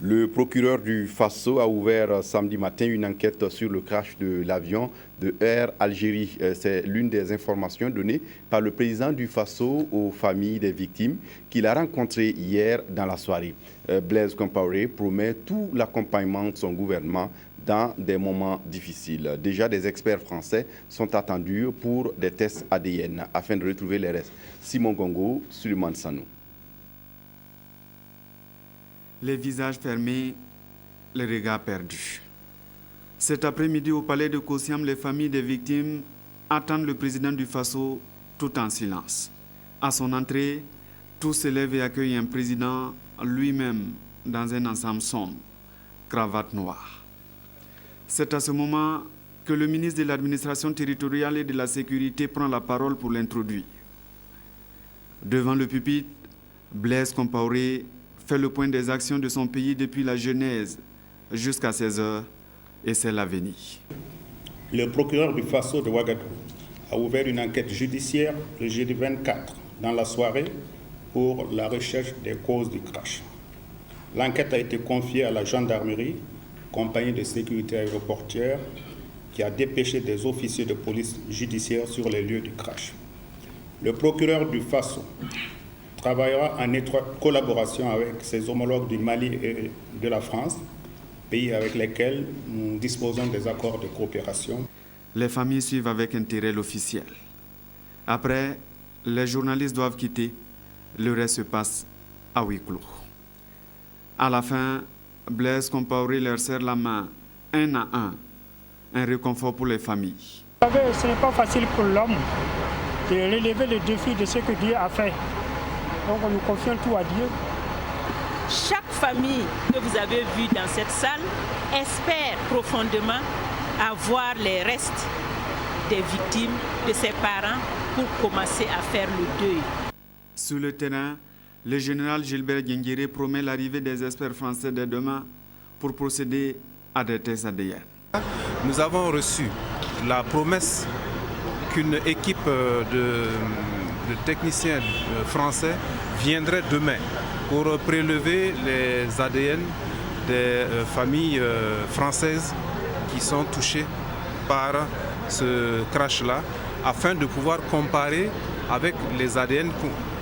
Le procureur du Faso a ouvert samedi matin une enquête sur le crash de l'avion de Air Algérie. C'est l'une des informations données par le président du Faso aux familles des victimes qu'il a rencontrées hier dans la soirée. Blaise Compaoré promet tout l'accompagnement de son gouvernement dans des moments difficiles. Déjà, des experts français sont attendus pour des tests ADN afin de retrouver les restes. Simon Gongo, Suleiman Sanou. Les visages fermés, les regards perdus. Cet après-midi au palais de Kossiam, les familles des victimes attendent le président du Faso tout en silence. À son entrée, tous se lèvent et accueillent un président lui-même dans un ensemble sombre, cravate noire. C'est à ce moment que le ministre de l'administration territoriale et de la sécurité prend la parole pour l'introduire. Devant le pupitre, Blaise Compaoré fait le point des actions de son pays depuis la genèse jusqu'à 16 heures et c'est l'avenir. Le procureur du Faso de Ouagadougou a ouvert une enquête judiciaire le jeudi 24 dans la soirée pour la recherche des causes du crash. L'enquête a été confiée à la gendarmerie, compagnie de sécurité aéroportuaire, qui a dépêché des officiers de police judiciaire sur les lieux du crash. Le procureur du Faso travaillera en étroite collaboration avec ses homologues du Mali et de la France, pays avec lesquels nous disposons des accords de coopération. Les familles suivent avec intérêt l'officiel. Après, les journalistes doivent quitter. Le reste se passe à huis clos. À la fin, Blaise Compaoré leur serre la main, un à un réconfort pour les familles. Vous savez, ce n'est pas facile pour l'homme de relever le défi de ce que Dieu a fait. Donc nous confions tout à Dieu. Chaque famille que vous avez vue dans cette salle espère profondément avoir les restes des victimes, de ses parents, pour commencer à faire le deuil. Sur le terrain, le général Gilbert Guinguéré promet l'arrivée des experts français dès demain pour procéder à des tests ADN. Nous avons reçu la promesse qu'une équipe de techniciens français viendrait demain pour prélever les ADN des familles françaises qui sont touchées par ce crash-là, afin de pouvoir comparer avec les ADN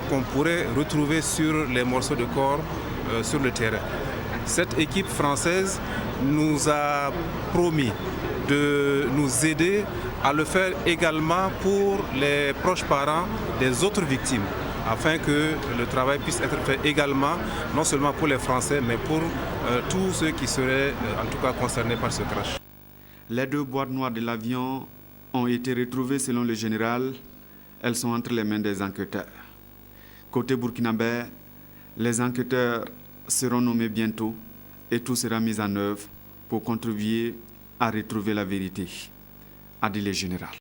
qu'on pourrait retrouver sur les morceaux de corps sur le terrain. Cette équipe française nous a promis de nous aider à le faire également pour les proches parents des autres victimes, afin que le travail puisse être fait également, non seulement pour les Français, mais pour tous ceux qui seraient en tout cas concernés par ce crash. Les 2 boîtes noires de l'avion ont été retrouvées selon le général. Elles sont entre les mains des enquêteurs. Côté burkinabé, les enquêteurs seront nommés bientôt et tout sera mis en œuvre pour contribuer à retrouver la vérité, a dit le général.